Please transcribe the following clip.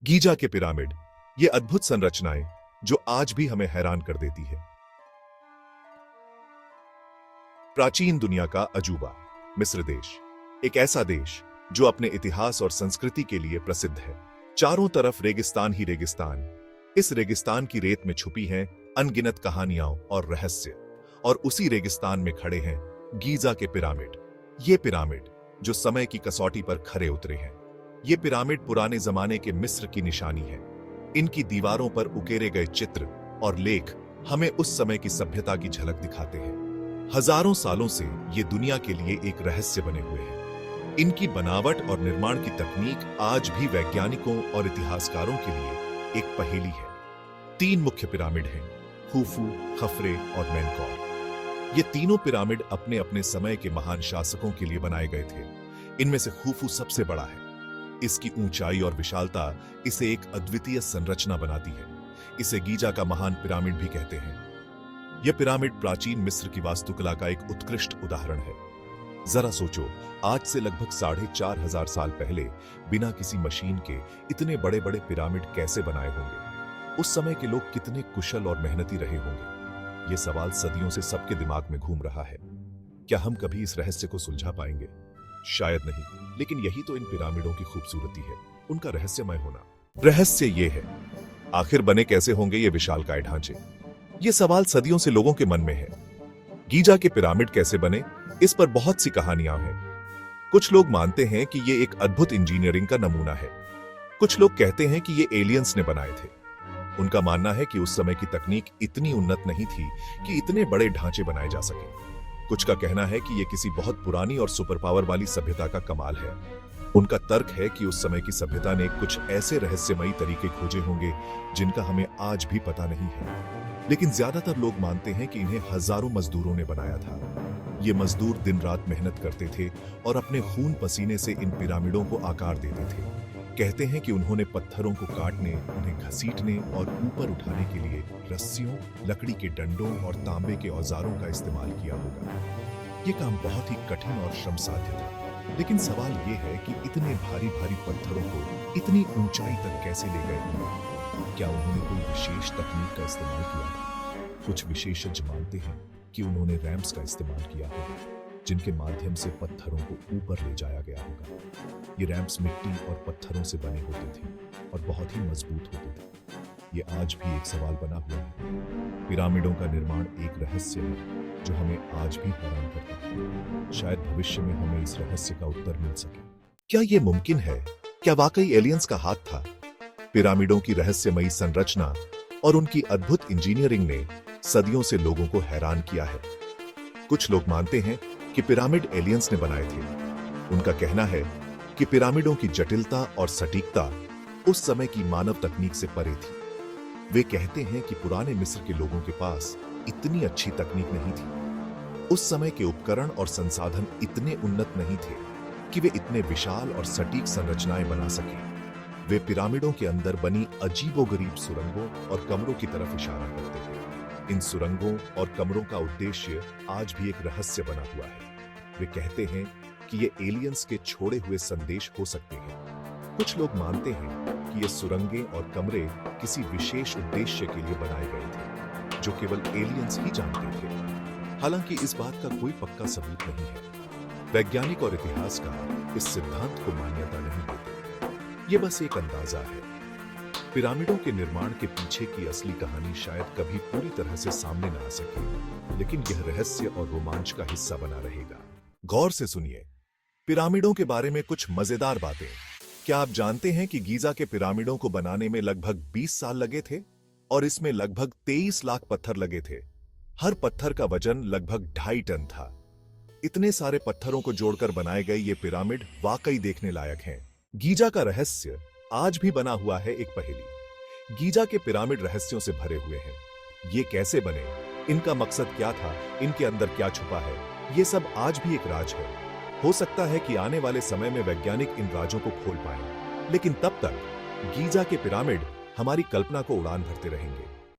Giza के pyramid, ये अद्भुत संरचनाएं जो आज भी हमें हैरान कर देती है। प्राचीन दुनिया का अजूबा मिस्र देश, एक ऐसा देश जो अपने इतिहास और संस्कृति के लिए प्रसिद्ध है। चारों तरफ रेगिस्तान ही रेगिस्तान। इस रेगिस्तान की रेत में छुपी हैं अनगिनत कहानियां और रहस्य, और उसी रेगिस्तान में खड़े हैं गीजा के पिरामिड। ये पिरामिड जो समय की कसौटी पर खरे उतरे हैं। ये पिरामिड पुराने जमाने के मिस्र की निशानी है। इनकी दीवारों पर उकेरे गए चित्र और लेख हमें उस समय की सभ्यता की झलक दिखाते हैं। हजारों सालों से ये दुनिया के लिए एक रहस्य बने हुए हैं। इनकी बनावट और निर्माण की तकनीक आज भी वैज्ञानिकों और इतिहासकारों के लिए एक पहेली है। 3 मुख्य पिरामिड हैं, खुफू, खफरे और मेनकौर। ये तीनों पिरामिड अपने अपने समय के महान शासकों के लिए बनाए गए थे। इनमें से खुफू सबसे बड़ा है। इसकी ऊंचाई और विशालता इसे एक अद्वितीय संरचना बनाती है। इसे गीजा का महान पिरामिड भी कहते हैं। यह पिरामिड प्राचीन मिस्र की वास्तुकला का एक उत्कृष्ट उदाहरण है। जरा सोचो, आज से लगभग 4500 साल पहले बिना किसी मशीन के इतने बड़े बड़े पिरामिड कैसे बनाए होंगे? उस समय के लोग कितने कुशल और मेहनती रहे होंगे? यह सवाल सदियों से सबके दिमाग में घूम रहा है। क्या हम कभी इस रहस्य को सुलझा पाएंगे? शायद नहीं, लेकिन यही तो इन पिरामिडों की खूबसूरती है, उनका रहस्यमय होना। रहस्य ये है, आखिर बने कैसे होंगे ये विशालकाय ढांचे? ये सवाल सदियों से लोगों के मन में है। गीजा के पिरामिड कैसे बने, इस पर बहुत सी कहानियां हैं। कुछ लोग मानते हैं कि ये एक अद्भुत इंजीनियरिंग का नमूना है। कुछ लोग कहते हैं कि ये एलियंस ने बनाए थे। उनका मानना है कि उस समय की तकनीक इतनी उन्नत नहीं थी कि इतने बड़े ढांचे बनाए जा सके। कुछ का कहना है कि यह किसी बहुत पुरानी और सुपर पावर वाली सभ्यता का कमाल है। उनका तर्क है कि उस समय की सभ्यता ने कुछ ऐसे रहस्यमयी तरीके खोजे होंगे जिनका हमें आज भी पता नहीं है। लेकिन ज्यादातर लोग मानते हैं कि इन्हें हजारों मजदूरों ने बनाया था। ये मजदूर दिन रात मेहनत करते थे और अपने खून पसीने से इन पिरामिडों को आकार देते थे। कहते हैं कि उन्होंने पत्थरों को काटने, उन्हें घसीटने और ऊपर उठाने के लिए रस्सियों, लकड़ी के डंडों और तांबे के औजारों का इस्तेमाल किया होगा। ये काम बहुत ही कठिन और श्रमसाध्य था। लेकिन सवाल ये है कि इतने भारी भारी पत्थरों को इतनी ऊंचाई तक कैसे ले गए होंगे? क्या उन्होंने कोई विशेष तकनीक का इस्तेमाल किया था? कुछ विशेषज्ञ मानते हैं कि उन्होंने रैंप्स का इस्तेमाल किया होगा, जिनके माध्यम से पत्थरों को ऊपर ले जाया गया होगा। ये रैंप्स मिट्टी और पत्थरों से बने होते थे और बहुत ही मजबूत होते थे। ये आज भी एक सवाल बना हुआ है। पिरामिडों का निर्माण एक रहस्य है जो हमें आज भी हैरान करता है। शायद भविष्य में हमें इस रहस्य का उत्तर मिल सके। क्या ये मुमकिन है? क्या वाकई एलियंस का हाथ था? पिरामिडों की रहस्यमयी संरचना और उनकी अद्भुत इंजीनियरिंग ने सदियों से लोगों को हैरान किया है। कुछ लोग मानते हैं कि पिरामिड एलियंस ने बनाए थे। उनका कहना है कि पिरामिडों की जटिलता और सटीकता उस समय की मानव तकनीक से परे थी। वे कहते हैं कि पुराने मिस्र के लोगों के पास इतनी अच्छी तकनीक नहीं थी। उस समय के उपकरण और संसाधन इतने उन्नत नहीं थे कि वे इतने विशाल और सटीक संरचनाएं बना सके। वे पिरामिडों के अंदर बनी अजीबोगरीब सुरंगों और कमरों की तरफ इशारा करते हैं। इन सुरंगों और कमरों का उद्देश्य आज भी एक रहस्य बना हुआ है। वे कहते हैं कि ये एलियंस के छोड़े हुए संदेश हो सकते हैं। कुछ लोग मानते हैं कि ये सुरंगें और कमरे किसी विशेष उद्देश्य के लिए बनाए गए थे, जो केवल एलियंस ही जानते थे। हालांकि इस बात का कोई पक्का सबूत नहीं है। वैज्ञानिक और इतिहासकार इस सिद्धांत को मान्यता नहीं देते। ये बस एक अंदाजा है। पिरामिडों के निर्माण के पीछे की असली कहानी शायद कभी पूरी तरह से सामने न आ सके, लेकिन यह रहस्य और रोमांच का हिस्सा बना रहेगा। गौर से सुनिए, पिरामिडों के बारे में कुछ मजेदार बातें। क्या आप जानते हैं कि गीजा के पिरामिडों को बनाने में लगभग 20 साल लगे थे और इसमें लगभग 23 लाख पत्थर लगे थे। हर पत्थर का वजन लगभग 2.5 टन था। इतने सारे पत्थरों को जोड़कर बनाए गए ये पिरामिड वाकई देखने लायक हैं। गीजा का रहस्य आज भी बना हुआ है एक पहेली। गीजा के पिरामिड रहस्यों से भरे हुए हैं। ये कैसे बने, इनका मकसद क्या था, इनके अंदर क्या छुपा है, ये सब आज भी एक राज है। हो सकता है कि आने वाले समय में वैज्ञानिक इन राजों को खोल पाएं, लेकिन तब तक गीजा के पिरामिड हमारी कल्पना को उड़ान भरते रहेंगे।